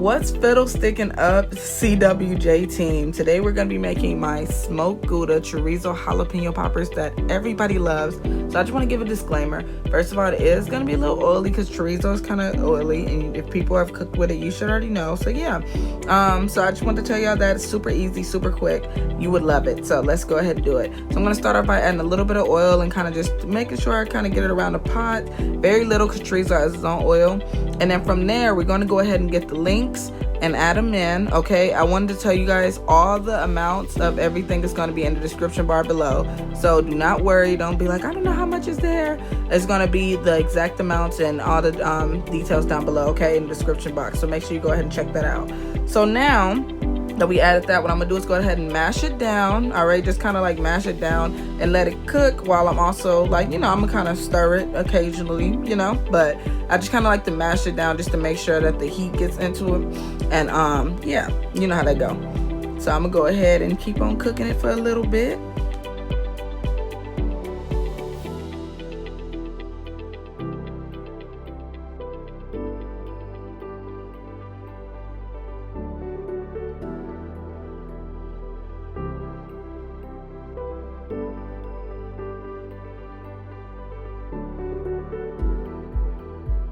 What's fiddle sticking up, CWJ team? Today we're going to be making my smoked Gouda chorizo jalapeno poppers that everybody loves. So I just want to give a disclaimer. First of all, it is going to be a little oily because chorizo is kind of oily, and if people have cooked with it, you should already know. So yeah, so I just want to tell y'all that it's super easy, super quick. You would love it. So let's go ahead and do it. So I'm going to start off by adding a little bit of oil and kind of just making sure I kind of get it around the pot. Very little because chorizo has its own oil. And then from there, we're going to go ahead and get the links and add them in. Okay, I wanted to tell you guys all the amounts of everything is going to be in the description bar below, so do not worry. Don't be like, I don't know how much is there. It's going to be the exact amounts and all the details down below, okay, in the description box. So make sure you go ahead and check that out. So now that we added that, what I'm gonna do is go ahead and mash it down. All right, just kind of like mash it down and let it cook while I'm also like, I'm gonna kind of stir it occasionally, but I just kind of like to mash it down just to make sure that the heat gets into it. And yeah, you know how that go. So I'm gonna go ahead and keep on cooking it for a little bit.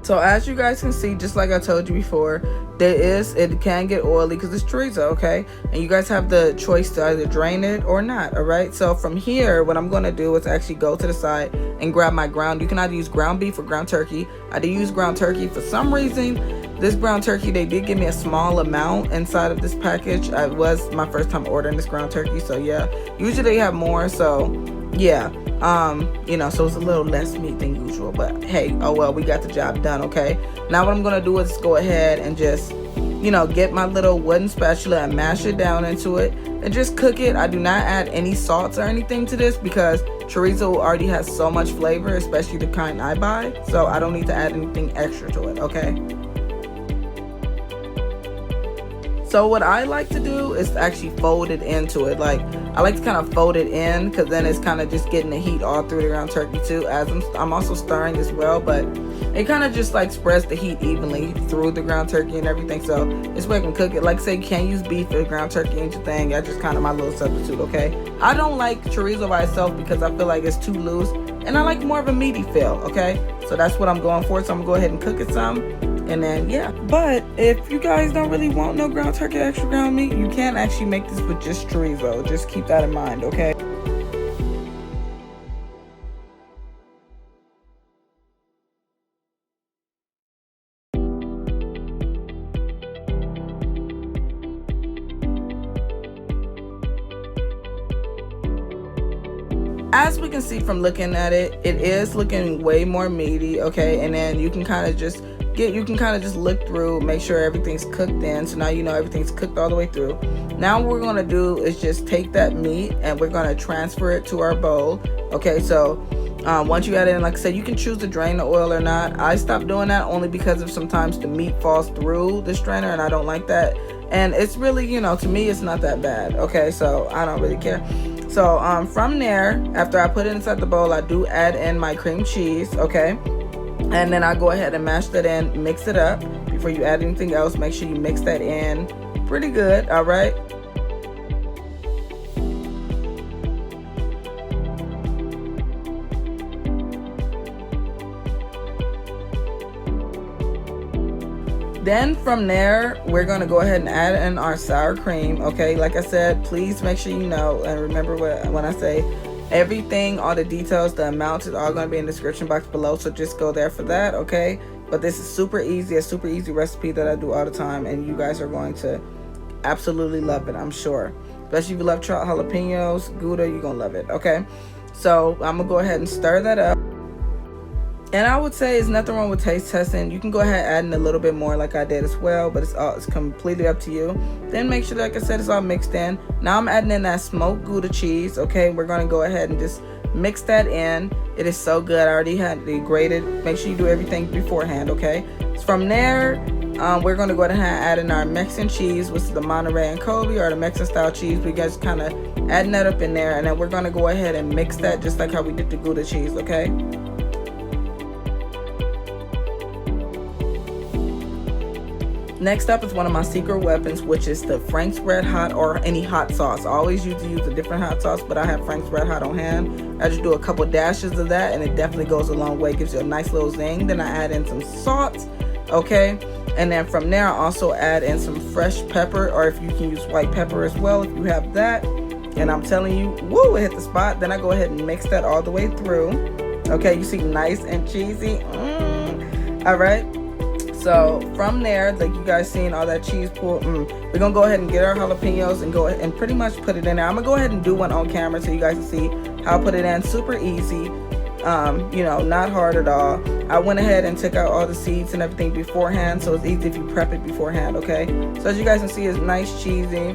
So as you guys can see, just like I told you before, it can get oily because it's chorizo, okay? And you guys have the choice to either drain it or not, all right? So from here, what I'm gonna do is actually go to the side and grab my ground. You can either use ground beef or ground turkey. I did use ground turkey. For some reason, this ground turkey, they did give me a small amount inside of this package. It was my first time ordering this ground turkey, so yeah. Usually they have more, so yeah. So it's a little less meat than usual, but hey, oh well, we got the job done, okay? Now what I'm gonna do is go ahead and just, get my little wooden spatula and mash it down into it and just cook it. I do not add any salts or anything to this because chorizo already has so much flavor, especially the kind I buy, so I don't need to add anything extra to it, okay? So what I like to do is actually fold it into it. Like, I like to kind of fold it in because then it's kind of just getting the heat all through the ground turkey too, as I'm also stirring as well, but it kind of just like spreads the heat evenly through the ground turkey and everything. So this way I can cook it. Like I say, you can't use beef for the ground turkey and your thing. That's just kind of my little substitute, okay? I don't like chorizo by itself because I feel like it's too loose, and I like more of a meaty feel, okay? So that's what I'm going for. So I'm gonna go ahead and cook it some. And then yeah, but if you guys don't really want no ground turkey, extra ground meat, you can actually make this with just chorizo. Just keep that in mind, okay? As we can see from looking at it, it is looking way more meaty, okay? And then you can kind of just look through, make sure everything's cooked in. So now everything's cooked all the way through. Now what we're gonna do is just take that meat and we're gonna transfer it to our bowl, okay? So once you add it in, like I said, you can choose to drain the oil or not. I stopped doing that only because of sometimes the meat falls through the strainer and I don't like that. And it's really, to me, it's not that bad, okay? So I don't really care. So from there, after I put it inside the bowl, I do add in my cream cheese, okay? And then I go ahead and mash that in, mix it up. Before you add anything else, make sure you mix that in pretty good, all right? Then from there, we're gonna go ahead and add in our sour cream, okay? Like I said, please make sure you know and remember when I say everything, all the details, the amounts is all gonna be in the description box below, so just go there for that, okay? But this is super easy, a super easy recipe that I do all the time, and you guys are going to absolutely love it, I'm sure. Especially if you love chopped jalapenos, Gouda, you're gonna love it, okay? So I'm gonna go ahead and stir that up. And I would say there's nothing wrong with taste testing. You can go ahead and add in a little bit more like I did as well, but it's completely up to you. Then make sure, like I said, it's all mixed in. Now I'm adding in that smoked Gouda cheese, okay? We're gonna go ahead and just mix that in. It is so good. I already had it grated. Make sure you do everything beforehand, okay? So from there, we're gonna go ahead and add in our Mexican cheese, which is the Monterey and Kobe, or the Mexican style cheese. We guys kind of adding that up in there, and then we're gonna go ahead and mix that just like how we did the Gouda cheese, okay? Next up is one of my secret weapons, which is the Frank's Red Hot or any hot sauce. I always used to use a different hot sauce, but I have Frank's Red Hot on hand. I just do a couple dashes of that, and it definitely goes a long way. Gives you a nice little zing. Then I add in some salt, okay? And then from there, I also add in some fresh pepper, or if you can use white pepper as well, if you have that. And I'm telling you, woo, it hit the spot. Then I go ahead and mix that all the way through. Okay, you see, nice and cheesy. All right. So from there, like you guys seen all that cheese pool, we're gonna go ahead and get our jalapenos and go ahead and pretty much put it in there. I'm gonna go ahead and do one on camera so you guys can see how I put it in. Super easy, you know, not hard at all. I went ahead and took out all the seeds and everything beforehand, so it's easy if you prep it beforehand, okay? So as you guys can see, it's nice, cheesy,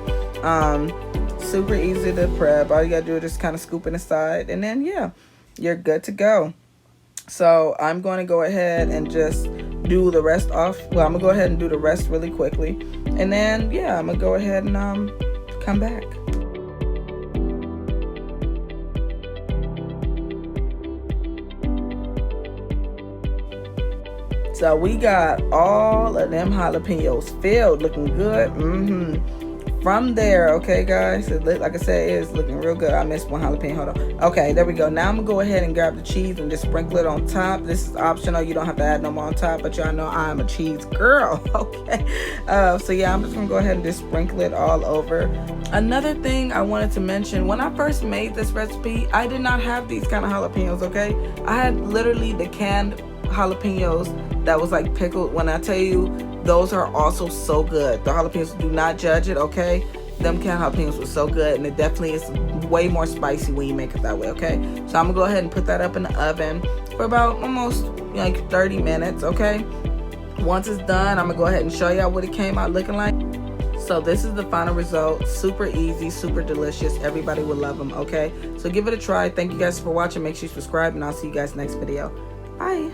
super easy to prep. All you gotta do is just kind of scoop it aside, and then yeah, you're good to go. So I'm going to go ahead and just do the rest off. Well, I'm gonna go ahead and do the rest really quickly, and then yeah, I'm gonna go ahead and come back. So we got all of them jalapenos filled, looking good. From there, okay guys, like I said, it's looking real good. I missed one jalapeno. Hold on. Okay, there we go. Now I'm gonna go ahead and grab the cheese and just sprinkle it on top. This is optional. You don't have to add no more on top, but y'all know I'm a cheese girl. Okay. So yeah, I'm just gonna go ahead and just sprinkle it all over. Another thing I wanted to mention, when I first made this recipe, I did not have these kind of jalapenos, okay? I had literally the canned jalapenos that was like pickled. When I tell you, those are also so good. The jalapenos, do not judge it, okay? Them canned jalapenos were so good, and it definitely is way more spicy when you make it that way, okay? So I'm gonna go ahead and put that up in the oven for about almost like 30 minutes, okay? Once it's done, I'm gonna go ahead and show y'all what it came out looking like. So this is the final result. Super easy, super delicious. Everybody will love them, okay? So give it a try. Thank you guys for watching. Make sure you subscribe, and I'll see you guys next video. Bye.